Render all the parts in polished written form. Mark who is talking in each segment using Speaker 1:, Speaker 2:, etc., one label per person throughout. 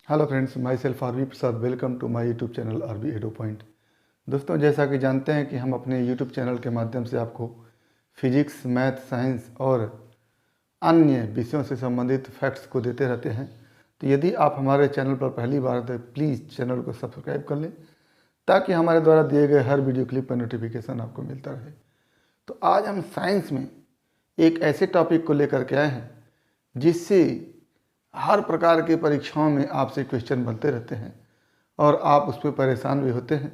Speaker 1: Hello friends, myself RB Prasad. Welcome to my YouTube channel RB एडो point. दोस्तों, जैसा कि जानते हैं कि हम अपने यूट्यूब चैनल के माध्यम से आपको फिजिक्स, मैथ, साइंस और अन्य विषयों से संबंधित फैक्ट्स को देते रहते हैं। तो यदि आप हमारे चैनल पर पहली बार तो प्लीज़ चैनल को सब्सक्राइब कर लें ताकि हमारे द्वारा दिए गए हर वीडियो क्लिप का नोटिफिकेशन आपको मिलता रहे। तो आज हम साइंस में एक ऐसे टॉपिक को लेकर के आए हैं जिससे हर प्रकार के परीक्षाओं में आपसे क्वेश्चन बनते रहते हैं और आप उस पर परेशान भी होते हैं।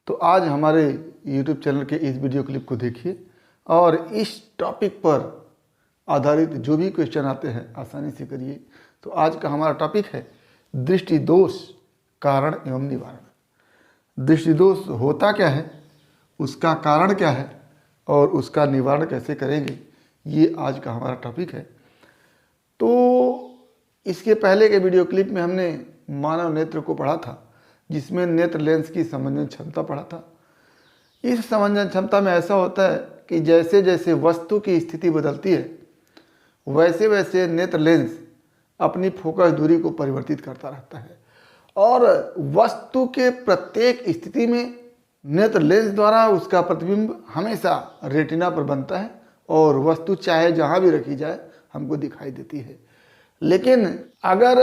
Speaker 1: तो आज हमारे YouTube चैनल के इस वीडियो क्लिप को देखिए और इस टॉपिक पर आधारित जो भी क्वेश्चन आते हैं आसानी से करिए। तो आज का हमारा टॉपिक है दृष्टि दोष, कारण एवं निवारण। दृष्टि दोष होता क्या है, उसका कारण क्या है और उसका निवारण कैसे करेंगे, ये आज का हमारा टॉपिक है। तो इसके पहले के वीडियो क्लिप में हमने मानव नेत्र को पढ़ा था, जिसमें नेत्र लेंस की समंजन क्षमता पढ़ा था। इस समंजन क्षमता में ऐसा होता है कि जैसे जैसे वस्तु की स्थिति बदलती है वैसे वैसे नेत्र लेंस अपनी फोकस दूरी को परिवर्तित करता रहता है और वस्तु के प्रत्येक स्थिति में नेत्र लेंस द्वारा उसका प्रतिबिंब हमेशा रेटिना पर बनता है और वस्तु चाहे जहाँ भी रखी जाए हमको दिखाई देती है। लेकिन अगर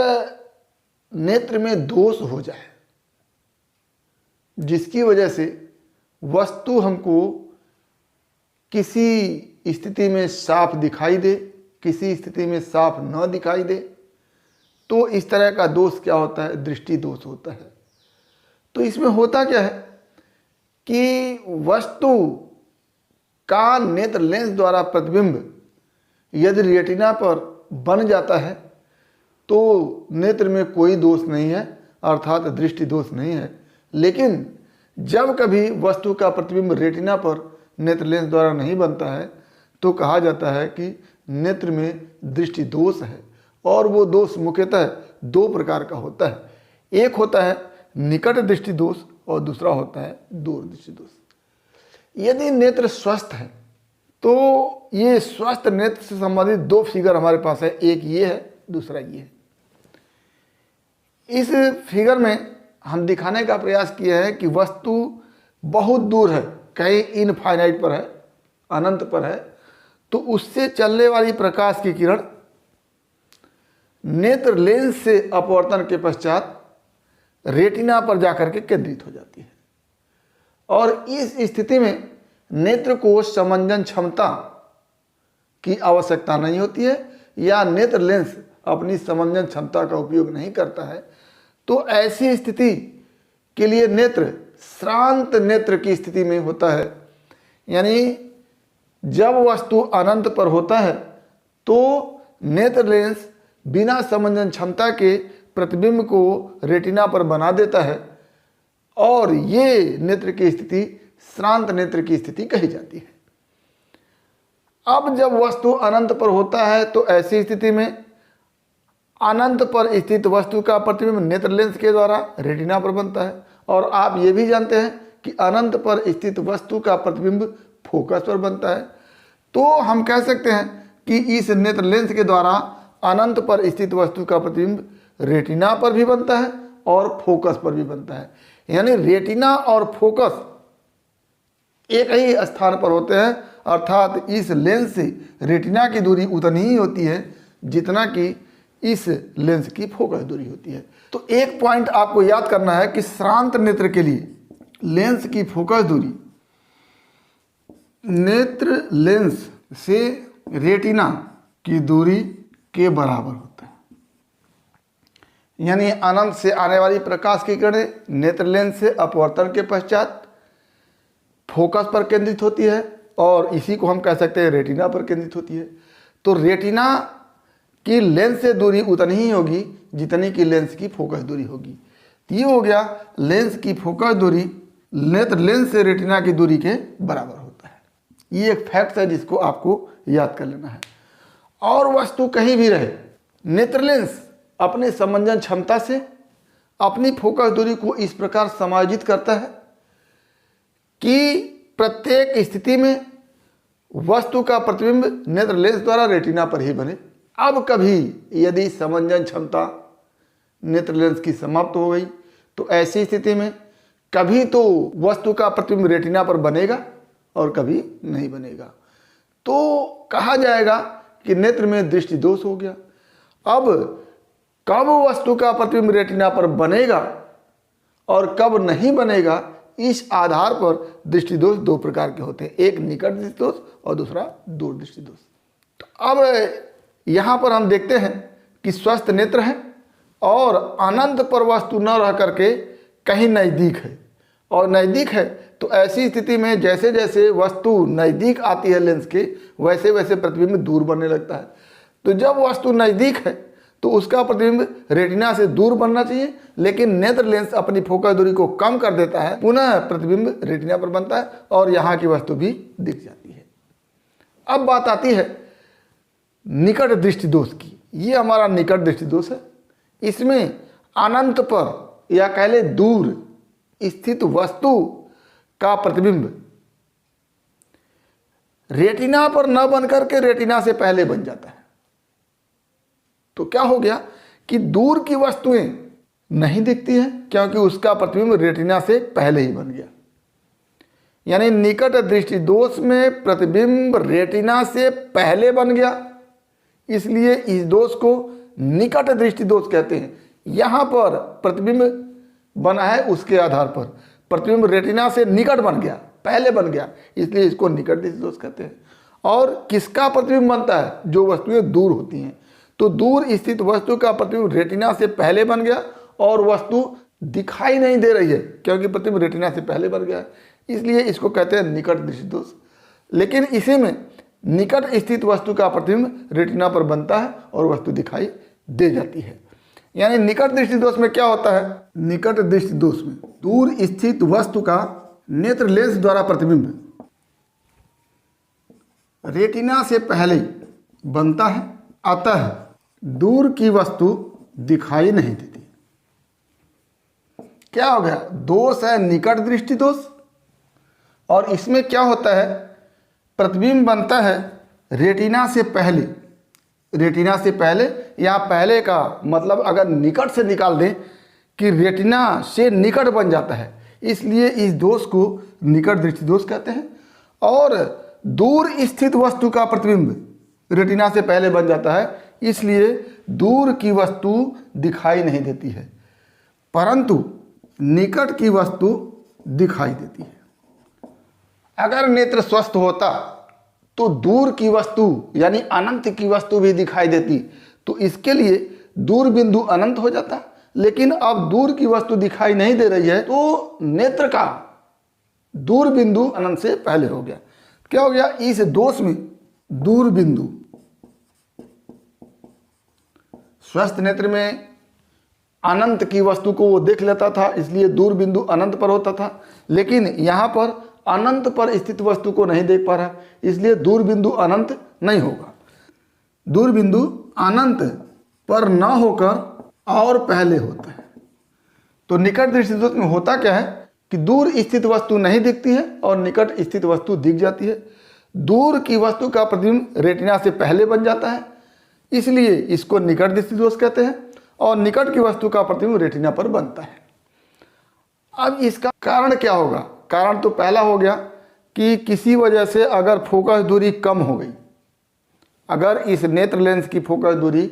Speaker 1: नेत्र में दोष हो जाए जिसकी वजह से वस्तु हमको किसी स्थिति में साफ दिखाई दे, किसी स्थिति में साफ न दिखाई दे, तो इस तरह का दोष क्या होता है, दृष्टि दोष होता है। तो इसमें होता क्या है कि वस्तु का नेत्र लेंस द्वारा प्रतिबिंब यदि रेटिना पर बन जाता है तो नेत्र में कोई दोष नहीं है, अर्थात दृष्टि दोष नहीं है। लेकिन जब कभी वस्तु का प्रतिबिंब रेटिना पर नेत्र लेंस द्वारा नहीं बनता है तो कहा जाता है कि नेत्र में दृष्टि दोष है। और वो दोष मुख्यतः दो प्रकार का होता है। एक होता है निकट दृष्टि दोष और दूसरा होता है दूर दृष्टि दोष। यदि नेत्र स्वस्थ है तो ये स्वस्थ नेत्र से संबंधित दो फिगर हमारे पास है, एक ये है, दूसरा ये है। इस फिगर में हम दिखाने का प्रयास किया है कि वस्तु बहुत दूर है, कहीं इनफाइनाइट पर है, अनंत पर है, तो उससे चलने वाली प्रकाश की किरण नेत्र लेंस से अपवर्तन के पश्चात रेटिना पर जाकर के केंद्रित हो जाती है और इस स्थिति में नेत्र को समंजन क्षमता की आवश्यकता नहीं होती है या नेत्र लेंस अपनी समंजन क्षमता का उपयोग नहीं करता है। तो ऐसी स्थिति के लिए नेत्र श्रांत नेत्र की स्थिति में होता है। यानी जब वस्तु अनंत पर होता है तो नेत्र लेंस बिना समंजन क्षमता के प्रतिबिंब को रेटिना पर बना देता है और ये नेत्र की स्थिति श्रांत नेत्र की स्थिति कही जाती है। अब जब वस्तु अनंत पर होता है तो ऐसी स्थिति में अनंत पर स्थित वस्तु का प्रतिबिंब नेत्र लेंस के द्वारा रेटिना पर बनता है और आप ये भी जानते हैं कि अनंत पर स्थित वस्तु का प्रतिबिंब फोकस पर बनता है। तो हम कह सकते हैं कि इस नेत्र लेंस के द्वारा अनंत पर स्थित वस्तु का प्रतिबिंब रेटिना पर भी बनता है और फोकस पर भी बनता है। यानी रेटिना और फोकस एक ही स्थान पर होते हैं, अर्थात इस लेंस से रेटिना की दूरी उतनी ही होती है जितना कि इस लेंस की फोकस दूरी होती है। तो एक पॉइंट आपको याद करना है कि श्रांत नेत्र के लिए लेंस की फोकस दूरी नेत्र लेंस से रेटिना की दूरी के बराबर होता है। यानी अनंत से आने वाली प्रकाश की किरणें नेत्र लेंस से अपवर्तन के पश्चात फोकस पर केंद्रित होती है और इसी को हम कह सकते हैं रेटिना पर केंद्रित होती है। तो रेटिना की लेंस से दूरी उतनी ही होगी जितनी की लेंस की फोकस दूरी होगी। ये हो गया लेंस की फोकस दूरी नेत्र लेंस से रेटिना की दूरी के बराबर होता है। ये एक फैक्ट है जिसको आपको याद कर लेना है। और वस्तु कहीं भी रहे, नेत्र लेंस अपने समंजन क्षमता से अपनी फोकस दूरी को इस प्रकार समायोजित करता है कि प्रत्येक स्थिति में वस्तु का प्रतिबिंब नेत्र लेंस द्वारा रेटिना पर ही बने। अब कभी यदि समंजन क्षमता नेत्र लेंस की समाप्त हो गई। तो ऐसी स्थिति में कभी तो वस्तु का प्रतिबिंब रेटिना पर बनेगा और कभी नहीं बनेगा, तो कहा जाएगा कि नेत्र में दृष्टि दोष हो गया। अब कब वस्तु का प्रतिबिंब रेटिना पर बनेगा और कब नहीं बनेगा, इस आधार पर दृष्टि दोष दो प्रकार के होते हैं, एक निकट दृष्टि दोष और दूसरा दूर दृष्टि दोष। तो अब यहाँ पर हम देखते हैं कि स्वस्थ नेत्र है और अनंत पर वस्तु न रह करके कहीं नज़दीक है, और नज़दीक है तो ऐसी स्थिति में जैसे जैसे वस्तु नज़दीक आती है लेंस के, वैसे वैसे प्रतिबिंब दूर बनने लगता है। तो जब वस्तु नज़दीक है तो उसका प्रतिबिंब रेटिना से दूर बनना चाहिए, लेकिन नेत्र लेंस अपनी फोकस दूरी को कम कर देता है, पुनः प्रतिबिंब रेटिना पर बनता है और यहाँ की वस्तु भी दिख जाती है। अब बात आती है निकट दृष्टि दोष की। ये हमारा निकट दृष्टि दोष है। इसमें अनंत पर या कह ले दूर स्थित वस्तु का प्रतिबिंब रेटिना पर न बन करके रेटिना से पहले बन जाता है। तो क्या हो गया कि दूर की वस्तुएं नहीं दिखती हैं क्योंकि उसका प्रतिबिंब रेटिना से पहले ही बन गया। यानी निकट दृष्टि दोष में प्रतिबिंब रेटिना से पहले बन गया, इसलिए इस दोष को निकट दृष्टि दोष कहते हैं। यहाँ पर प्रतिबिंब बना है, उसके आधार पर प्रतिबिंब रेटिना से निकट बन गया, पहले बन गया, इसलिए इसको निकट दृष्टि दोष कहते हैं। और किसका प्रतिबिंब बनता है? जो वस्तुएं दूर होती हैं। तो दूर स्थित वस्तु का प्रतिबिंब रेटिना से पहले बन गया और वस्तु दिखाई नहीं दे रही है क्योंकि प्रतिबिंब रेटिना से पहले बन गया है, इसलिए इसको कहते हैं निकट दृष्टि दोष। लेकिन इसी में निकट स्थित वस्तु का प्रतिबिंब रेटिना पर बनता है और वस्तु दिखाई दे जाती है। यानी निकट दृष्टि दोष में क्या होता है? निकट दृष्टि दोष में दूर स्थित वस्तु का नेत्र लेंस द्वारा प्रतिबिंब रेटिना से पहले बनता है, अतः दूर की वस्तु दिखाई नहीं देती। क्या हो गया? दोष है निकट दृष्टि दोष। और इसमें क्या होता है? प्रतिबिंब बनता है रेटिना से पहले। रेटिना से पहले या पहले का मतलब अगर निकट से निकाल दें कि रेटिना से निकट बन जाता है, इसलिए इस दोष को निकट दृष्टि दोष कहते हैं। और दूर स्थित वस्तु का प्रतिबिंब रेटिना से पहले बन जाता है, इसलिए दूर की वस्तु दिखाई नहीं देती है, परंतु निकट की वस्तु दिखाई देती है। अगर नेत्र स्वस्थ होता तो दूर की वस्तु यानी अनंत की वस्तु भी दिखाई देती, तो इसके लिए दूर बिंदु अनंत हो जाता। लेकिन अब दूर की वस्तु दिखाई नहीं दे रही है, तो नेत्र का दूर बिंदु अनंत से पहले हो गया। क्या हो गया? इस दोष में दूर बिंदु, स्वस्थ नेत्र में अनंत की वस्तु को वो देख लेता था, इसलिए दूर बिंदु अनंत पर होता था। लेकिन यहाँ पर अनंत पर स्थित वस्तु को नहीं देख पा रहा, इसलिए दूर बिंदु अनंत नहीं होगा। दूर बिंदु अनंत पर न होकर और पहले होता है। तो निकट दृष्टि दोष में होता क्या है कि दूर स्थित वस्तु नहीं दिखती है और निकट स्थित वस्तु दिख जाती है। दूर की वस्तु का प्रतिबिंब रेटिना से पहले बन जाता है, इसलिए इसको निकट दृष्टि दोष कहते हैं। और निकट की वस्तु का प्रतिबिंब रेटिना पर बनता है। अब इसका कारण क्या होगा? कारण तो पहला हो गया कि किसी वजह से अगर फोकस दूरी कम हो गई, अगर इस नेत्र लेंस की फोकस दूरी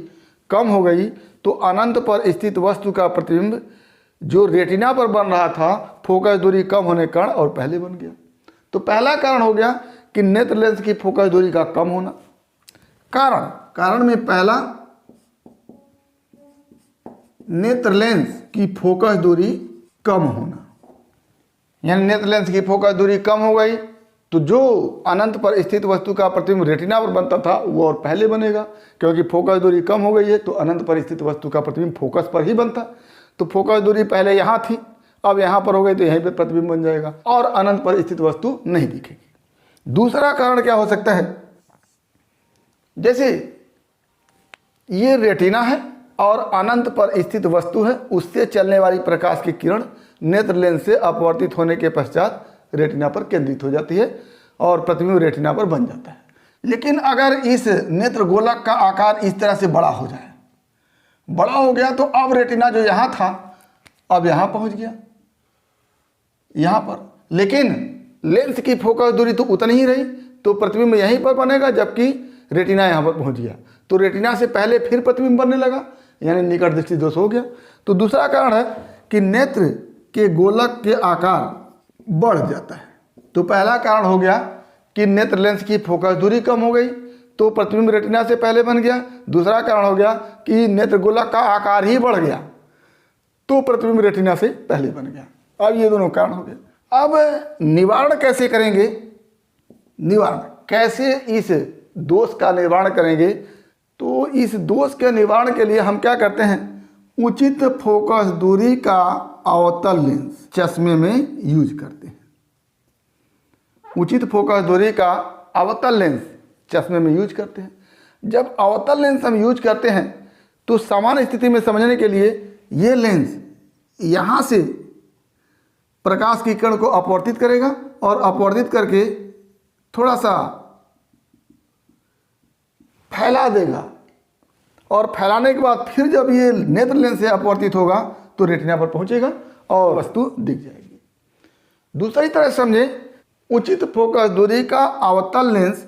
Speaker 1: कम हो गई तो अनंत पर स्थित वस्तु का प्रतिबिंब जो रेटिना पर बन रहा था, फोकस दूरी कम होने के कारण और पहले बन गया। तो पहला कारण हो गया कि नेत्र लेंस की फोकस दूरी का कम होना। कारण में पहला, नेत्र लेंस की फोकस दूरी कम होना। यानी नेत्र लेंस की फोकस दूरी कम हो गई तो जो अनंत पर स्थित वस्तु का प्रतिबिंब रेटिना पर बनता था वो और पहले बनेगा, क्योंकि फोकस दूरी कम हो गई है तो अनंत पर स्थित वस्तु का प्रतिबिंब फोकस पर ही बनता। तो फोकस दूरी पहले यहाँ थी, अब यहाँ पर हो गई तो यहीं पे प्रतिबिंब बन जाएगा और अनंत पर स्थित वस्तु नहीं दिखेगी। दूसरा कारण क्या हो सकता है? जैसे ये रेटिना है और अनंत पर स्थित वस्तु है, उससे चलने वाली प्रकाश की किरण नेत्र लेंस से अपवर्तित होने के पश्चात रेटिना पर केंद्रित हो जाती है और प्रतिबिंब रेटिना पर बन जाता है। लेकिन अगर इस नेत्र गोलक का आकार इस तरह से बड़ा हो जाए, बड़ा हो गया तो अब रेटिना जो यहाँ था अब यहाँ पहुँच गया, यहाँ पर, लेकिन लेंस की फोकस दूरी तो उतनी ही रही, तो प्रतिबिंब यहीं पर बनेगा, जबकि रेटिना यहाँ पर पहुँच गया तो रेटिना से पहले फिर प्रतिबिंब बनने लगा, यानी निकट दृष्टि दोष हो गया। तो दूसरा कारण है कि नेत्र के गोलक के आकार बढ़ जाता है। तो पहला कारण हो गया कि नेत्र लेंस की फोकस दूरी कम हो गई तो प्रतिबिंब रेटिना से पहले बन गया। दूसरा कारण हो गया कि नेत्र गोलक का आकार ही बढ़ गया तो प्रतिबिंब रेटिना से पहले बन गया। अब ये दोनों कारण हो गए। अब निवारण कैसे करेंगे, निवारण कैसे इस दोष का निवारण करेंगे, तो इस दोष के निवारण के लिए हम क्या करते हैं, उचित फोकस दूरी का अवतल लेंस चश्मे में यूज करते हैं। उचित फोकस दूरी का अवतल लेंस चश्मे में यूज करते हैं। जब अवतल लेंस हम यूज करते हैं तो सामान्य स्थिति में समझने के लिए ये लेंस यहाँ से प्रकाश की किरण को अपवर्तित करेगा और अपवर्तित करके थोड़ा सा फैला देगा और फैलाने के बाद फिर जब ये नेत्र लेंस से अपवर्तित होगा तो रेटिना पर पहुंचेगा और वस्तु दिख जाएगी। दूसरी तरह समझे, उचित फोकस दूरी का अवतल लेंस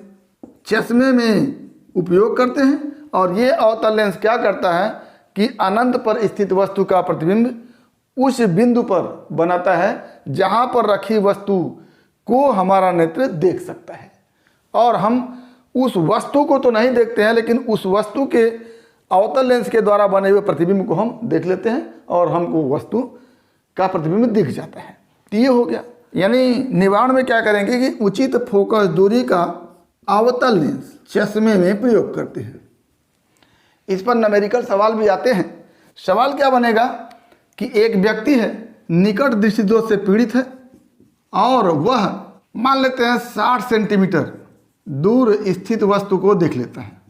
Speaker 1: चश्मे में उपयोग करते हैं और ये अवतल लेंस क्या करता है कि अनंत पर स्थित वस्तु का प्रतिबिंब उस बिंदु पर बनाता है जहां पर रखी वस्तु को हमारा नेत्र देख सकता है। और हम उस वस्तु को तो नहीं देखते हैं, लेकिन उस वस्तु के अवतल लेंस के द्वारा बने हुए प्रतिबिंब को हम देख लेते हैं और हमको वस्तु का प्रतिबिंब दिख जाता है। तो ये हो गया। यानी निवारण में क्या करेंगे कि उचित फोकस दूरी का अवतल लेंस चश्मे में प्रयोग करते हैं। इस पर न्यूमेरिकल सवाल भी आते हैं। सवाल क्या बनेगा कि एक व्यक्ति है, निकट दृष्टि दोष से पीड़ित है और वह मान लेते हैं 60 सेंटीमीटर दूर स्थित वस्तु को देख लेता है।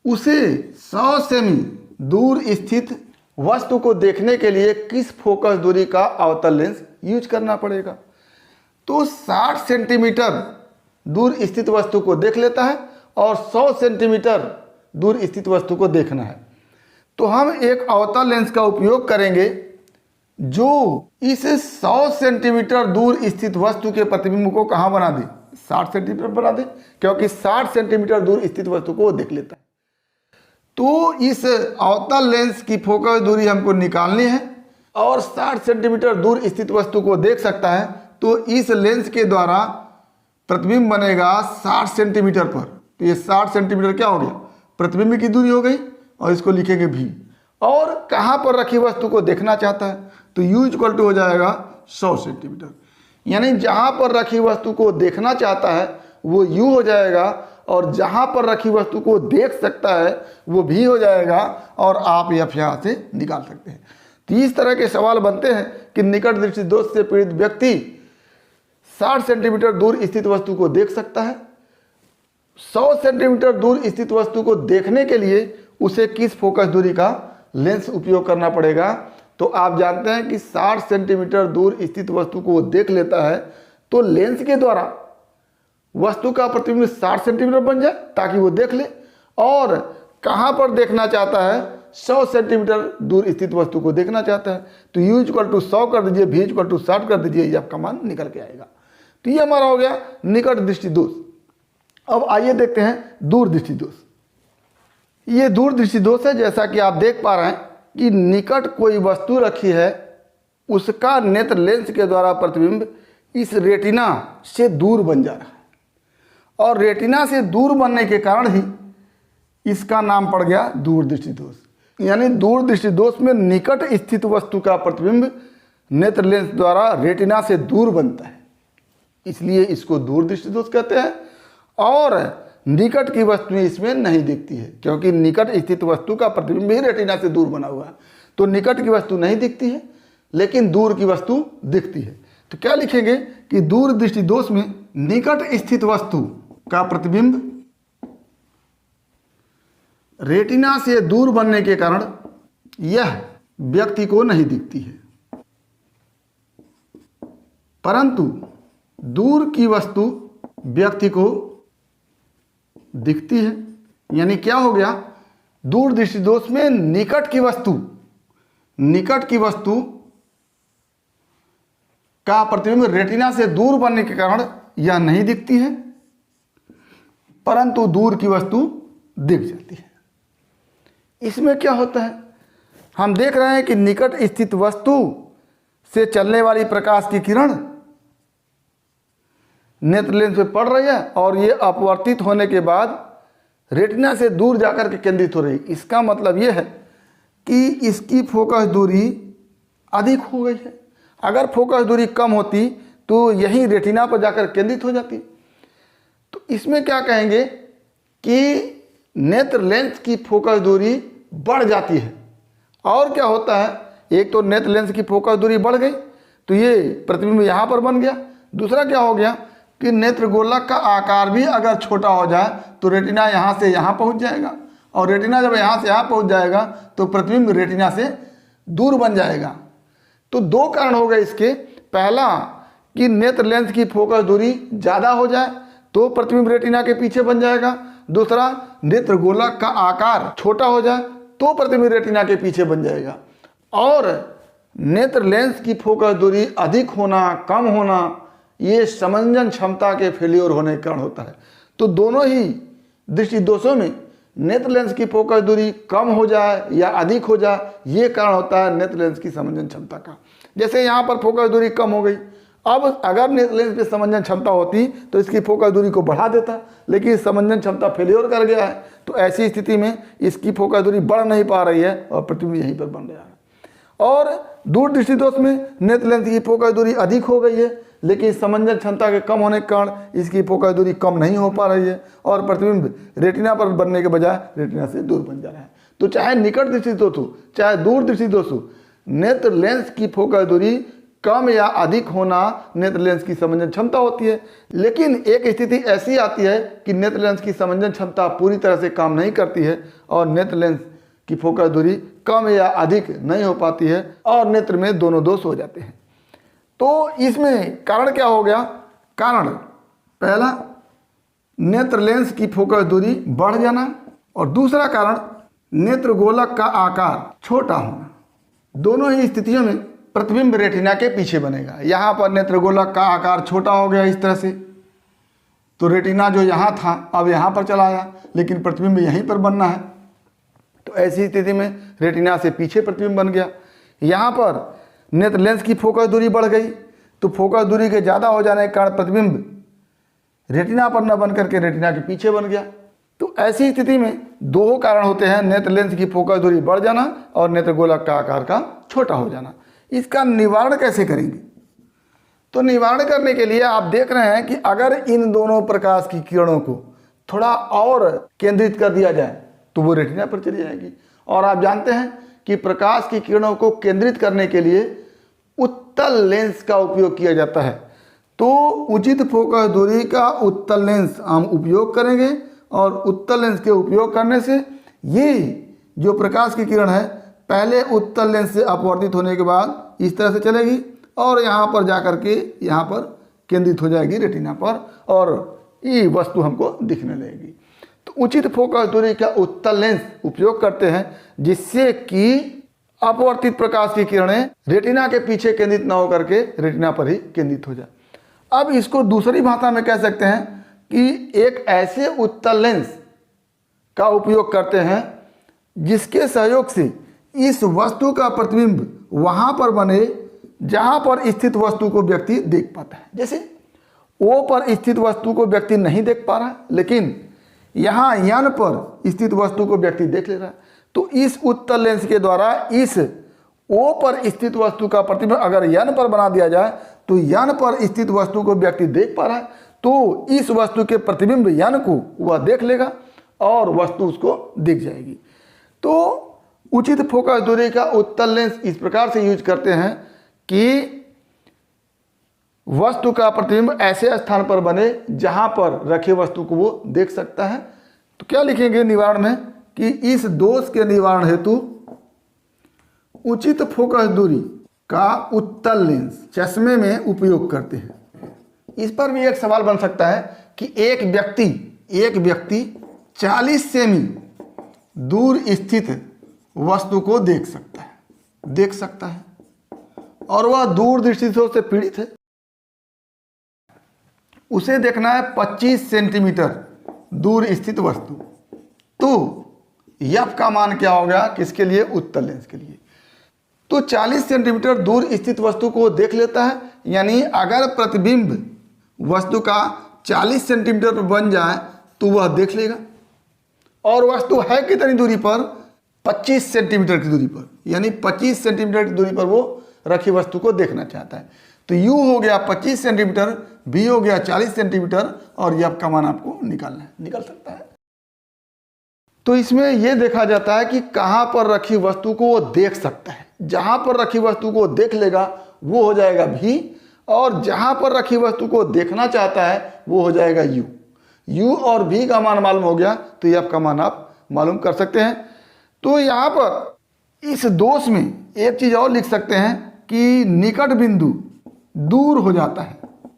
Speaker 1: उसे 100 सेमी दूर स्थित वस्तु को देखने के लिए किस फोकस दूरी का अवतल लेंस यूज करना पड़ेगा। तो 60 सेंटीमीटर दूर स्थित वस्तु को देख लेता है और 100 सेंटीमीटर दूर स्थित वस्तु को देखना है। तो हम एक अवतल लेंस का उपयोग करेंगे जो इस 100 सेंटीमीटर दूर स्थित वस्तु के प्रतिबिंब को कहाँ बना दे, 60 सेंटीमीटर बना दे, क्योंकि 60 सेंटीमीटर दूर स्थित वस्तु को वो देख लेता है। तो इस अवतल लेंस की फोकस दूरी हमको निकालनी है और 60 सेंटीमीटर दूर स्थित वस्तु को देख सकता है। तो इस लेंस के द्वारा प्रतिबिंब बनेगा 60 सेंटीमीटर पर। तो ये 60 सेंटीमीटर क्या हो गया, प्रतिबिंब की दूरी हो गई और इसको लिखेंगे भी। और कहाँ पर रखी वस्तु को देखना चाहता है तो U इक्वल टू हो जाएगा 100 सेंटीमीटर। यानी जहाँ पर रखी वस्तु को देखना चाहता है वो U हो जाएगा और जहाँ पर रखी वस्तु को देख सकता है वो भी हो जाएगा और आप F यहाँ से निकाल सकते हैं। तो इस तरह के सवाल बनते हैं कि निकट दृष्टि दोष से पीड़ित व्यक्ति 60 सेंटीमीटर दूर स्थित वस्तु को देख सकता है। 100 सेंटीमीटर दूर स्थित वस्तु को देखने के लिए उसे किस फोकस दूरी का लेंस उपयोग करना पड़ेगा। तो आप जानते हैं कि 60 सेंटीमीटर दूर स्थित वस्तु को देख लेता है तो लेंस के द्वारा वस्तु का प्रतिबिंब 60 सेंटीमीटर बन जाए ताकि वो देख ले। और कहाँ पर देखना चाहता है, 100 सेंटीमीटर दूर स्थित वस्तु को देखना चाहता है। तो U इक्वल टू 100 कर दीजिए, V इक्वल टू 60 कर दीजिए, ये आपका मान निकल के आएगा। तो ये हमारा हो गया निकट दृष्टि दोष। अब आइए देखते हैं दूर दृष्टि दोष। ये दूर दृष्टि दोष है। जैसा कि आप देख पा रहे हैं कि निकट कोई वस्तु रखी है, उसका नेत्र लेंस के द्वारा प्रतिबिंब इस रेटिना से दूर बन जा रहा है और रेटिना से दूर बनने के कारण ही इसका नाम पड़ गया दूर दृष्टि दोष। यानी दूर दृष्टि दोष में निकट स्थित वस्तु का प्रतिबिंब नेत्र लेंस द्वारा रेटिना से दूर बनता है, इसलिए इसको दूर दृष्टि दोष कहते हैं। और निकट की वस्तुएं इसमें नहीं दिखती है क्योंकि निकट स्थित वस्तु का प्रतिबिंब ही रेटिना से दूर बना हुआ है। तो निकट की वस्तु नहीं दिखती है लेकिन दूर की वस्तु दिखती है। तो क्या लिखेंगे कि दूर दृष्टि दोष में निकट स्थित वस्तु का प्रतिबिंब रेटिना से दूर बनने के कारण यह व्यक्ति को नहीं दिखती है, परंतु दूर की वस्तु व्यक्ति को दिखती है। यानी क्या हो गया दूरदृष्टि दोष में निकट की वस्तु का प्रतिबिंब रेटिना से दूर बनने के कारण यह नहीं दिखती है, परंतु दूर की वस्तु दिख जाती है। इसमें क्या होता है, हम देख रहे हैं कि निकट स्थित वस्तु से चलने वाली प्रकाश की किरण नेत्र लेंस पे पड़ रही है और ये अपवर्तित होने के बाद रेटिना से दूर जाकर के केंद्रित हो रही है। इसका मतलब ये है कि इसकी फोकस दूरी अधिक हो गई है। अगर फोकस दूरी कम होती तो यही रेटिना पर जाकर केंद्रित हो जाती। तो इसमें क्या कहेंगे कि नेत्र लेंस की फोकस दूरी बढ़ जाती है। और क्या होता है, एक तो नेत्र लेंस की फोकस दूरी बढ़ गई तो ये प्रतिबिंब यहाँ पर बन गया। दूसरा क्या हो गया कि नेत्र गोलक का आकार भी अगर छोटा हो जाए तो रेटिना यहाँ से यहाँ पहुँच जाएगा, और रेटिना जब यहाँ से यहाँ पहुँच जाएगा तो प्रतिबिंब रेटिना से दूर बन जाएगा। तो दो कारण हो गए इसके। पहला कि नेत्र लेंस की फोकस दूरी ज़्यादा हो जाए तो प्रतिबिंब रेटिना के पीछे बन जाएगा। दूसरा, नेत्र गोलक का आकार छोटा हो जाए तो प्रतिबिंब रेटिना के पीछे बन जाएगा। और नेत्र लेंस की फोकस दूरी अधिक होना, कम होना, ये समंजन क्षमता के फेल्योर होने के कारण होता है। तो दोनों ही दृष्टि दोषों में नेत्र लेंस की फोकस दूरी कम हो जाए या अधिक हो जाए, ये कारण होता है नेत्र लेंस की समंजन क्षमता का। जैसे यहाँ पर फोकस दूरी कम हो गई, अब अगर नेत्र लेंस पे समंजन क्षमता होती तो इसकी फोकस दूरी को बढ़ा देता, लेकिन समंजन क्षमता फेल्योर कर गया है। तो ऐसी स्थिति में इसकी फोकस दूरी बढ़ नहीं पा रही है और प्रतिबिंब यहीं पर बन रहा है। और दूरदृष्टि दोष में नेत्र लेंस की फोकस दूरी अधिक हो गई है, लेकिन समंजन क्षमता के कम होने के कारण इसकी फोकस दूरी कम नहीं हो पा रही है और प्रतिबिंब रेटिना पर बनने के बजाय रेटिना से दूर बन जा रहा है। तो चाहे निकट दृष्टि दोष हो चाहे दूर दृष्टि दोष हो, नेत्र लेंस की फोकस दूरी कम या अधिक होना नेत्र लेंस की समंजन क्षमता होती है। लेकिन एक स्थिति ऐसी आती है कि नेत्र लेंस की समंजन क्षमता पूरी तरह से काम नहीं करती है और नेत्र लेंस की फोकस दूरी कम या अधिक नहीं हो पाती है और नेत्र में दोनों दोष हो जाते हैं। तो इसमें कारण क्या हो गया? कारण पहला, नेत्र लेंस की फोकस दूरी बढ़ जाना, और दूसरा कारण नेत्र गोलक का आकार छोटा होना। दोनों ही स्थितियों में प्रतिबिंब रेटिना के पीछे बनेगा। यहाँ पर नेत्र गोलक का आकार छोटा हो गया इस तरह से, तो रेटिना जो यहाँ था अब यहाँ पर चला आया, लेकिन प्रतिबिंब यहीं पर बनना है। तो ऐसी स्थिति में रेटिना से पीछे प्रतिबिंब बन गया। यहाँ पर नेत्र लेंस की फोकस दूरी बढ़ गई, तो फोकस दूरी के ज़्यादा हो जाने के कारण प्रतिबिंब रेटिना पर न बन करके रेटिना के पीछे बन गया। तो ऐसी स्थिति में दो कारण होते हैं, नेत्र लेंस की फोकस दूरी बढ़ जाना और नेत्र गोलक का आकार का छोटा हो जाना। इसका निवारण कैसे करेंगे? तो निवारण करने के लिए आप देख रहे हैं कि अगर इन दोनों प्रकाश की किरणों को थोड़ा और केंद्रित कर दिया जाए तो वो रेटिना पर चली जाएगी। और आप जानते हैं कि प्रकाश की किरणों को केंद्रित करने के लिए उत्तल लेंस का उपयोग किया जाता है। तो उचित फोकस दूरी का उत्तल लेंस हम उपयोग करेंगे और उत्तल लेंस के उपयोग करने से ये जो प्रकाश की किरण है पहले उत्तल लेंस से अपवर्तित होने के बाद इस तरह से चलेगी और यहाँ पर जाकर के यहाँ पर केंद्रित हो जाएगी रेटिना पर और ये वस्तु हमको दिखने लगेगी। तो उचित फोकस दूरी का उत्तल लेंस उपयोग करते हैं जिससे कि अपवर्तित प्रकाश की किरणें रेटिना के पीछे केंद्रित न होकर के रेटिना पर ही केंद्रित हो जाए। अब इसको दूसरी भाषा में कह सकते हैं कि एक ऐसे उत्तल लेंस का उपयोग करते हैं जिसके सहयोग से इस वस्तु का प्रतिबिंब वहां पर बने जहां पर स्थित वस्तु को व्यक्ति देख पाता है। जैसे ओ पर स्थित वस्तु को व्यक्ति नहीं देख पा रहा, लेकिन यहाँ यन पर स्थित वस्तु को व्यक्ति देख ले रहा है। तो इस उत्तल लेंस के द्वारा इस ओ पर स्थित वस्तु का प्रतिबिंब अगर यन पर बना दिया जाए तो यन पर स्थित वस्तु को व्यक्ति देख पा रहा है, तो इस वस्तु के प्रतिबिंब यन को वह देख लेगा और वस्तु उसको दिख जाएगी। तो उचित फोकस दूरी का उत्तल लेंस इस प्रकार से यूज करते हैं कि वस्तु का प्रतिबिंब ऐसे स्थान पर बने जहां पर रखे वस्तु को वो देख सकता है। तो क्या लिखेंगे निवारण में कि इस दोष के निवारण हेतु उचित फोकस दूरी का उत्तल लेंस चश्मे में उपयोग करते हैं। इस पर भी एक सवाल बन सकता है कि एक व्यक्ति 40 सेमी दूर स्थित वस्तु को देख सकता है और वह दूर दृष्टिदोष से पीड़ित है। उसे देखना है 25 सेंटीमीटर दूर स्थित वस्तु। तो एफ का मान क्या हो गया किसके लिए? उत्तल लेंस के लिए। तो 40 सेंटीमीटर दूर स्थित वस्तु को देख लेता है, यानी अगर प्रतिबिंब वस्तु का 40 सेंटीमीटर पर बन जाए तो वह देख लेगा। और वस्तु है कितनी दूरी पर? 25 सेंटीमीटर की दूरी पर, यानी 25 सेंटीमीटर की दूरी पर वो रखी वस्तु को देखना चाहता है। तो U हो गया 25 सेंटीमीटर, B हो गया 40 सेंटीमीटर और F का मान आपको निकालना है, निकल सकता है। तो इसमें यह देखा जाता है कि कहाँ पर रखी वस्तु को वो देख सकता है। जहाँ पर रखी वस्तु को देख लेगा वो हो जाएगा V, और जहाँ पर रखी वस्तु को देखना चाहता है वो हो जाएगा U। U और V का मान मालूम हो गया तो F का मान आप मालूम कर सकते हैं। तो यहाँ पर इस दोष में एक चीज़ और लिख सकते हैं कि निकट बिंदु दूर हो जाता है।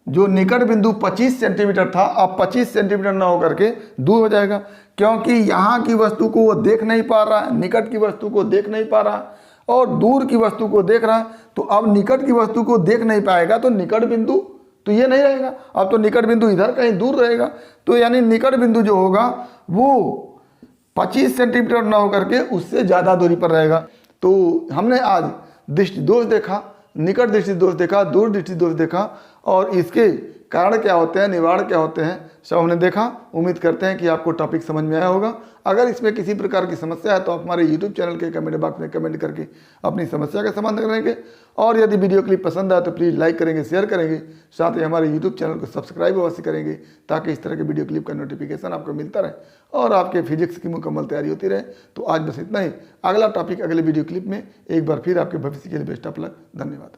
Speaker 1: जो निकट बिंदु 25 सेंटीमीटर था अब 25 सेंटीमीटर ना होकर के दूर हो जाएगा, क्योंकि यहाँ की वस्तु को वो देख नहीं पा रहा है, निकट की वस्तु को देख नहीं पा रहा और दूर की वस्तु को देख रहा है। तो अब निकट की वस्तु को देख नहीं पाएगा तो निकट बिंदु तो ये नहीं रहेगा, अब तो निकट बिंदु इधर कहीं दूर रहेगा। तो यानी निकट बिंदु जो होगा वो 25 सेंटीमीटर ना होकर के उससे ज़्यादा दूरी पर रहेगा। तो हमने आज दृष्टि दोष देखा, निकट दृष्टि दोष देखा, दूर दृष्टि दोष देखा और इसके कारण क्या होते हैं, निवारण क्या होते हैं, सब हमने देखा। उम्मीद करते हैं कि आपको टॉपिक समझ में आया होगा। अगर इसमें किसी प्रकार की समस्या है तो आप हमारे YouTube चैनल के कमेंट बॉक्स में कमेंट करके अपनी समस्या का समाधान करेंगे। और यदि वीडियो क्लिप पसंद आए तो प्लीज़ लाइक करेंगे, शेयर करेंगे, साथ ही हमारे YouTube चैनल को सब्सक्राइब अवश्य करेंगे ताकि इस तरह के वीडियो क्लिप का नोटिफिकेशन आपको मिलता रहे और आपके फिजिक्स की मुकम्मल तैयारी होती रहे। तो आज बस इतना ही। अगला टॉपिक अगले वीडियो क्लिप में एक बार फिर आपके भविष्य के लिए बेस्ट ऑफ लक। धन्यवाद।